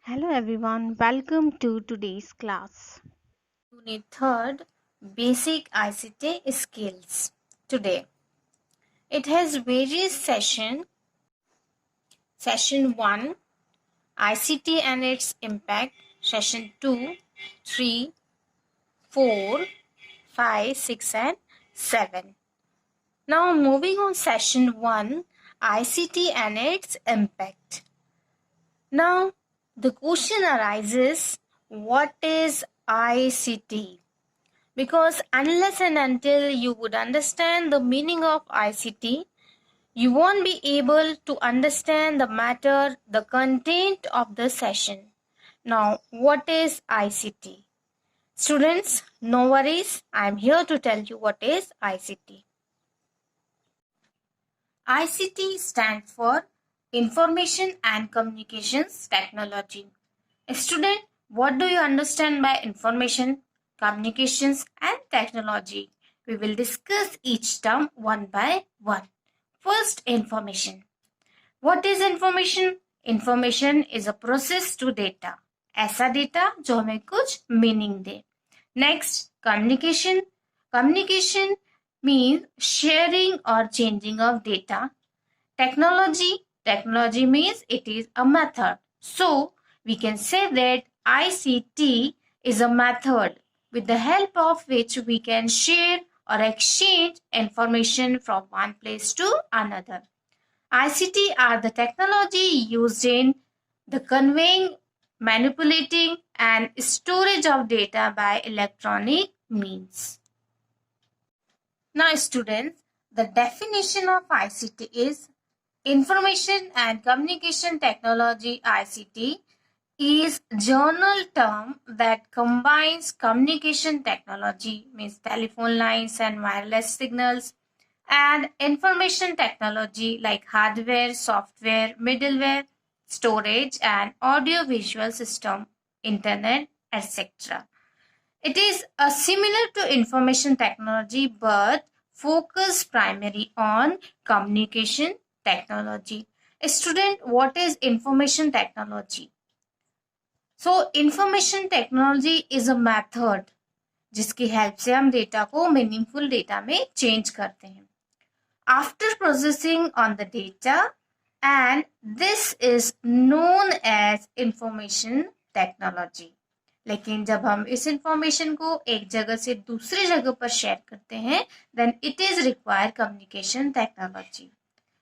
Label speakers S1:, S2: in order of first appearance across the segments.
S1: Hello everyone, welcome to today's class.
S2: Unit 3rd Basic ICT Skills. Today it has various sessions. Session 1 ICT and its impact. Session 2, 3, 4, 5, 6 and 7. Now moving on session 1 ICT and its impact. Now the question arises, what is ICT? Because unless and until you would understand the meaning of ICT, you won't be able to understand the matter, the content of the session. Now, what is ICT? Students, no worries, I am here to tell you what is ICT. ICT stands for Information and Communications Technology. Student, what do you understand by information, communications and technology? We will discuss each term one by one. First, information. What is information? Information is a process to data. ऐसा data जो हमें कुछ meaning they. Next, communication. Communication means sharing or changing of data. Technology means it is a method. So, we can say that ICT is a method with the help of which we can share or exchange information from one place to another. ICT are the technology used in the conveying, manipulating and storage of data by electronic means. Now students, the definition of ICT is Information and Communication Technology. ICT is general term that combines communication technology, means telephone lines and wireless signals, and information technology like hardware, software, middleware, storage and audio-visual system, internet, etc. It is similar to information technology but focus primarily on communication technology. Student, what is information technology? So, information technology is a method जिसकी help से हम data को meaningful data में change करते हैं. After processing on the data, and this is known as information technology. लेकिन जब हम इस इंफॉर्मेशन को एक जगह से दूसरी जगह पर शेयर करते हैं, then it is required communication technology.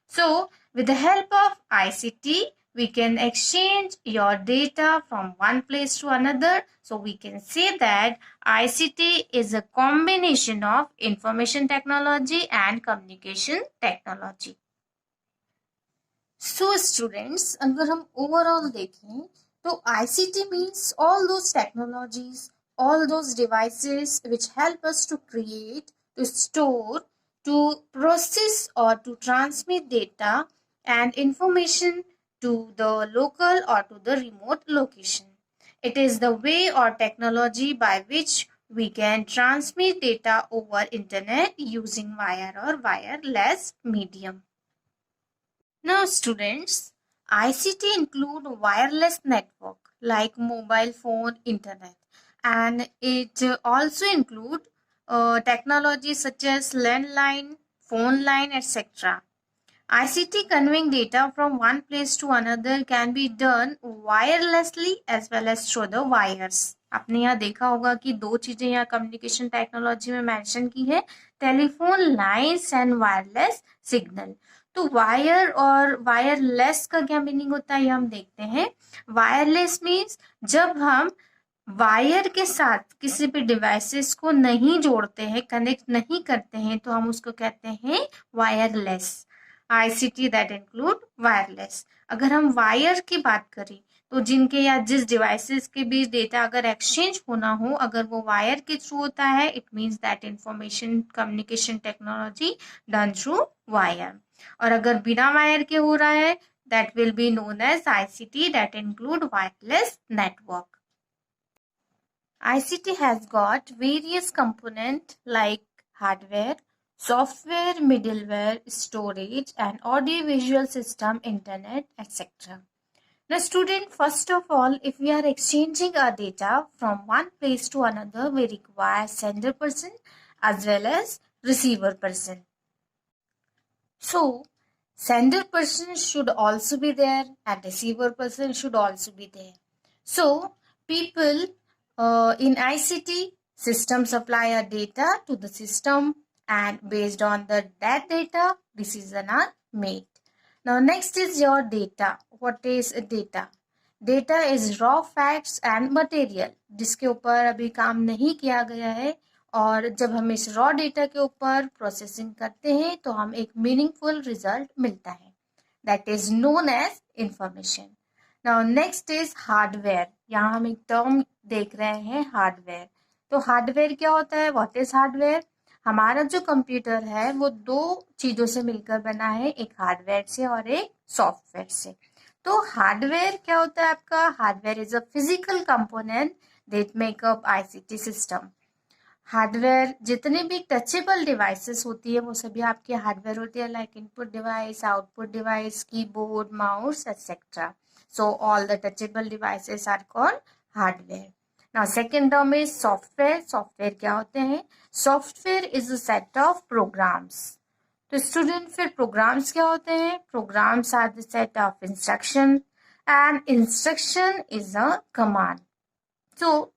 S2: So, with the help of ICT, we can exchange your data from one place to another. So, we can say that ICT is a combination of information technology and communication technology. So, students, अगर हम overall देखें, तो ICT means all those technologies, all those devices which help us to create, to store, to process or to transmit data and information to the local or to the remote location. It is the way or technology by which we can transmit data over internet using wire or wireless medium. Now students, ICT include wireless network like mobile phone, internet, and it also include technology such as landline, phone line, etc. ICT conveying data from one place to another can be done wirelessly as well as through the wires. आपने यहाँ देखा होगा कि दो चीजें यहाँ communication technology में mention की है, telephone lines and wireless signal. तो वायर और वायरलेस का क्या मीनिंग होता है ये हम देखते हैं. वायरलेस मीन्स जब हम वायर के साथ किसी भी डिवाइसेस को नहीं जोड़ते हैं, कनेक्ट नहीं करते हैं, तो हम उसको कहते हैं wireless. ICT that include wireless. अगर हम वायर की बात करें तो जिनके या जिस डिवाइसेस के बीच डेटा अगर एक्सचेंज होना हो, अगर वो वायर के थ्रू होता है, it means that information communication technology done through wire. और अगर बिना वायर के हो रहा है, that will be known as ICT that include wireless network. ICT has got various components like hardware, software, middleware, storage and audio-visual system, internet, etc. Now student, first of all, if we are exchanging our data from one place to another, we require sender person as well as receiver person. So sender person should also be there and receiver person should also be there. So people in ICT system supply a data to the system, and based on that data decisions are made. Now next is your data. What is data? Data is raw facts and material, जिसके ऊपर अभी काम नहीं किया गया है, और जब हम इस रॉ डेटा के ऊपर प्रोसेसिंग करते हैं तो हम एक मीनिंगफुल रिजल्ट मिलता है, that is known as information. Now next is hardware. यहाँ हम एक टर्म देख रहे हैं हार्डवेयर. तो हार्डवेयर क्या होता है? What is hardware? हमारा जो कंप्यूटर है वो दो चीजों से मिलकर बना है, एक हार्डवेयर से और एक सॉफ्टवेयर से. तो हार्डवेयर क्या होता है आपका? Hardware is a physical component that make up ICT system. Hardware जितने भी टचेबल डिवाइसेस होती है वो सभी आपके हार्डवेयर होती है, like input device, output device, keyboard, mouse etcetera. So all the touchable devices are called hardware. Now second term is software. Software क्या होते हैं? Software is a set of programs. तो स्टूडेंट फिर प्रोग्राम्स क्या होते हैं? Programs are the set of instruction, and instruction is a command. So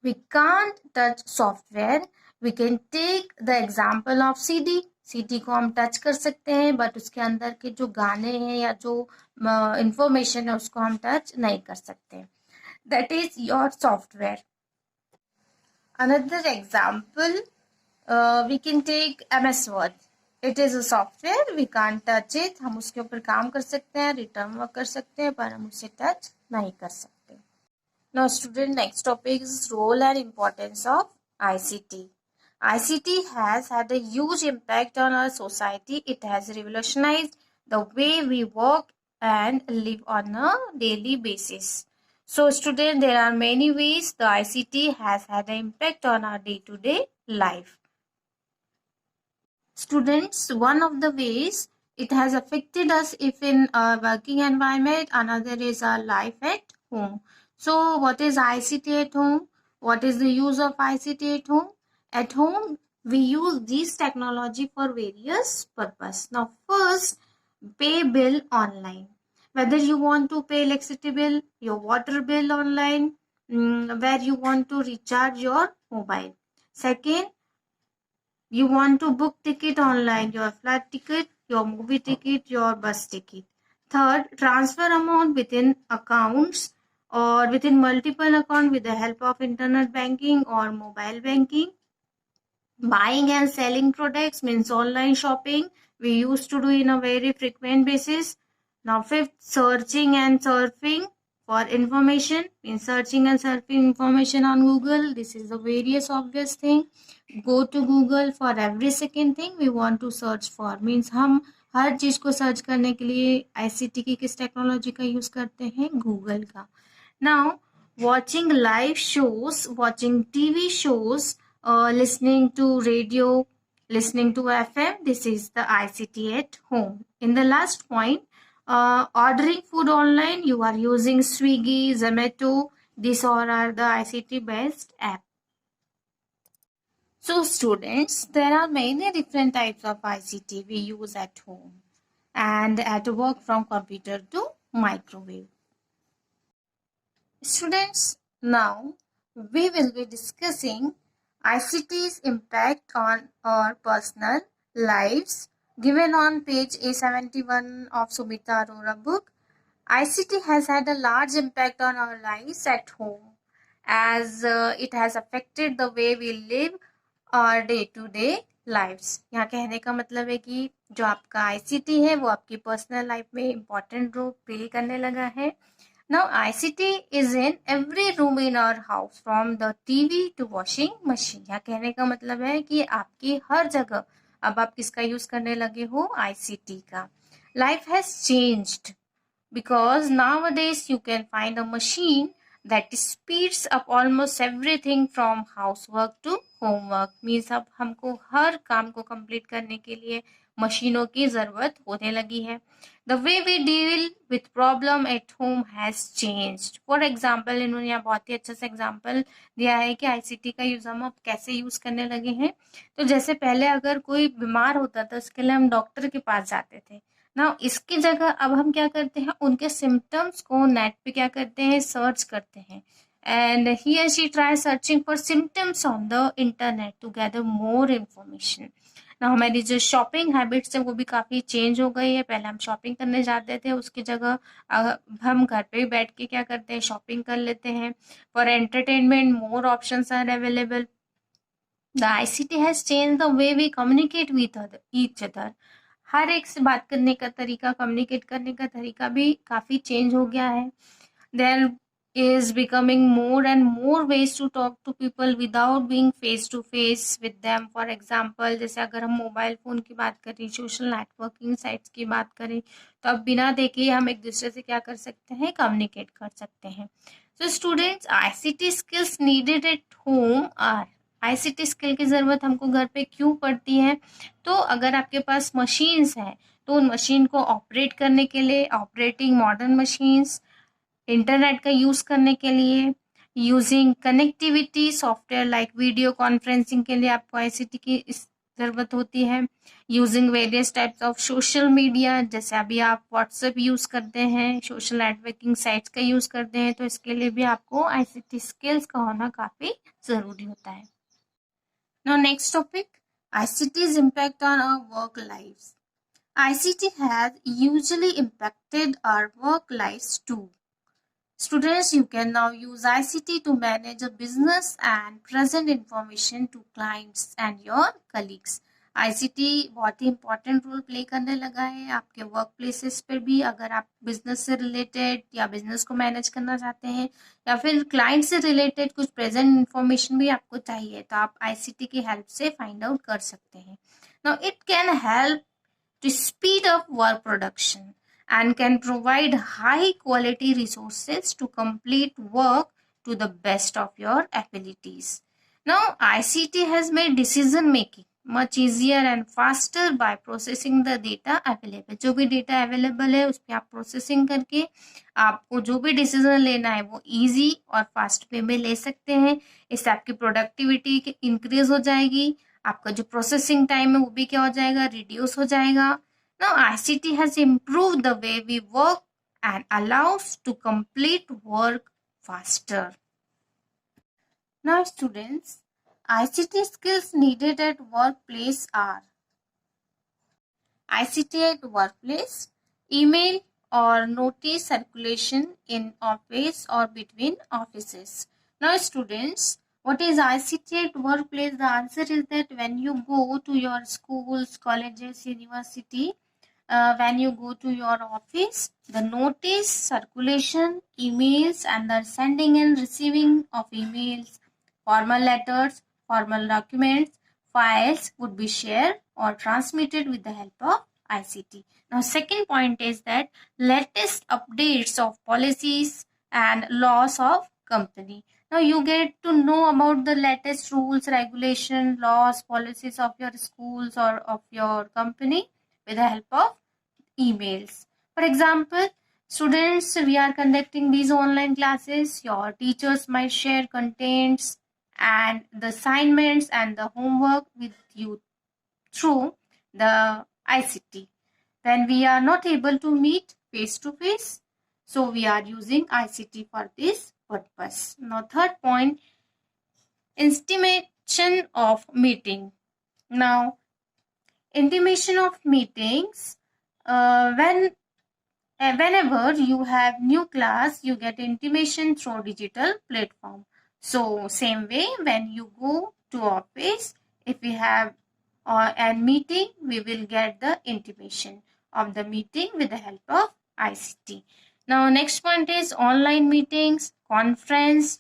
S2: we can't touch software. We can take the example of CD. CD को हम touch कर सकते हैं, बट उसके अंदर के जो गाने हैं या जो इंफॉर्मेशन है उसको हम टच नहीं कर सकते. That is your software. Another example, we can take MS Word. It is a software. We can't touch it. हम उसके ऊपर काम कर सकते हैं, रिटर्न वर्क कर सकते हैं, पर हम उसे टच नहीं कर सकते. Now student, next topic is role and importance of ICT. ICT has had a huge impact on our society. It has revolutionized the way we work and live on a daily basis. So student, there are many ways the ICT has had an impact on our day-to-day life. Students, one of the ways it has affected us if in our working environment, another is our life at home. So what is ICT at home? What is the use of ICT at home? At home, we use this technology for various purpose. Now first, pay bill online. Whether you want to pay electricity bill, your water bill online, where you want to recharge your mobile. Second, you want to book ticket online, your flight ticket, your movie ticket, your bus ticket. Third, transfer amount within accounts or within multiple accounts with the help of internet banking or mobile banking. Buying and selling products means online shopping. We used to do in a very frequent basis. Now fifth, searching and surfing for information means searching and surfing information on Google. This is the various obvious thing. Go to Google for every second thing we want to search for. Means हम हर चीज को search करने के लिए ICT की किस technology का use करते हैं? गूगल का. Now watching live shows, watching TV shows, listening to radio, listening to FM, this is the ICT at home. In the last point, ordering food online, you are using Swiggy, Zomato, these all are the ICT based app. So students, there are many different types of ICT we use at home and at work, from computer to microwave. Students, now we will be discussing ICT's impact on our personal lives given on page A71 of Subita Arora book. ICT has had a large impact on our lives at home as it has affected the way we live our day-to-day lives. यहाँ कहने का मतलब है कि जो आपका ICT है वो आपकी पर्सनल लाइफ में इम्पोर्टेंट रोल प्ले करने लगा है. Now ICT is in every room in our house, from the TV to washing machine. यहाँ कहने का मतलब है कि आपकी हर जगह अब आप किसका यूज करने लगे हो? ICT का. Life has changed because nowadays you can find a machine that speeds up almost everything from housework to homework. Means अब हमको हर काम को complete करने के लिए मशीनों की ज़रूरत होने लगी है। The way we deal with problem at home has changed. For example, इन्होंने यहाँ बहुत ही अच्छा सा एग्जाम्पल दिया है कि आईसीटी का यूज़ हम अब कैसे यूज़ करने लगे हैं। तो जैसे पहले अगर कोई बीमार होता था उसके लिए हम डॉक्टर के पास जाते थे ना, इसकी जगह अब हम क्या करते हैं, उनके सिम्टम्स को नेट पे क्या करते हैं, सर्च करते हैं। And he or she try searching for symptoms on the internet to gather more information. ना हमारी जो शॉपिंग हैबिट्स है वो भी काफ़ी चेंज हो गई है। पहले हम शॉपिंग करने जाते थे, उसकी जगह हम घर पे ही बैठ के क्या करते हैं, शॉपिंग कर लेते हैं। For entertainment more options are available. The ICT has change the way we communicate with each other. हर एक से बात करने का तरीका, कम्युनिकेट करने का तरीका भी काफ़ी चेंज हो गया है. There is becoming more and more ways to talk to people without being face to face with them. For example, जैसे अगर हम मोबाइल फ़ोन की बात करें, सोशल नेटवर्किंग साइट्स की बात करें, तो अब बिना देखे हम एक दूसरे से क्या कर सकते हैं, कम्युनिकेट कर सकते हैं. So students, ICT skills needed at home are. ICT skill की ज़रूरत हमको घर पे क्यों पड़ती है? तो अगर आपके पास मशीन्स हैं तो उन मशीन को ऑपरेट करने के लिए ऑपरेटिंग मॉडर्न मशीन्स, इंटरनेट का यूज़ करने के लिए, using connectivity software like video conferencing के लिए आपको आईसीटी की ज़रूरत होती है. Using various types of social media, जैसे अभी आप व्हाट्सएप यूज़ करते हैं, सोशल नेटवर्किंग साइट्स का यूज़ करते हैं, तो इसके लिए भी आपको आईसीटी स्किल्स का होना काफ़ी ज़रूरी होता है. Now next topic, ICT's impact on our work lives. ICT has usually impacted our work lives too. Students, you can now use ICT to manage a business and present information to clients and your colleagues. ICT बहुत ही important role play करने लगा है आपके work places पर भी. अगर आप business से रिलेटेड या बिजनेस को मैनेज करना चाहते हैं या फिर क्लाइंट से रिलेटेड कुछ प्रेजेंट इंफॉर्मेशन भी आपको चाहिए, तो आप ICT की हेल्प से फाइंड आउट कर सकते हैं. Now it can help to speed up work production and can provide high quality resources to complete work to the best of your abilities. Now, ICT has made decision making much easier and faster by processing the data available. जो भी data available है उस पर आप processing करके आपको जो भी डिसीजन लेना है वो इजी और फास्ट वे में ले सकते हैं. इससे आपकी प्रोडक्टिविटी इंक्रीज हो जाएगी, आपका जो प्रोसेसिंग टाइम है वो भी क्या हो जाएगा, रिड्यूस हो जाएगा. Now ICT has improved the way we work and allows to complete work faster. Now students, ICT skills needed at workplace are ICT at workplace, email or notice circulation in office or between offices. Now students, what is ICT at workplace? The answer is that when you go to your schools, colleges, university, when you go to your office, the notice, circulation, emails, and the sending and receiving of emails, formal letters, formal documents, files would be shared or transmitted with the help of ICT. Now, second point is that latest updates of policies and laws of company. Now, you get to know about the latest rules, regulation, laws, policies of your schools or of your company with the help of emails. For example, students, we are conducting these online classes. Your teachers might share contents and the assignments and the homework with you through the ICT. When we are not able to meet face to face, so we are using ICT for this purpose. Now, third point, intimation of meeting. Now, intimation of meetings, whenever you have new class, you get intimation through digital platform. So same way, when you go to office, if we have a meeting, we will get the intimation of the meeting with the help of ICT. Now next point is online meetings, conference.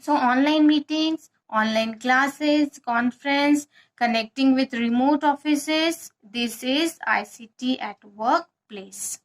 S2: So online meetings, online classes, conference, connecting with remote offices. This is ICT at workplace.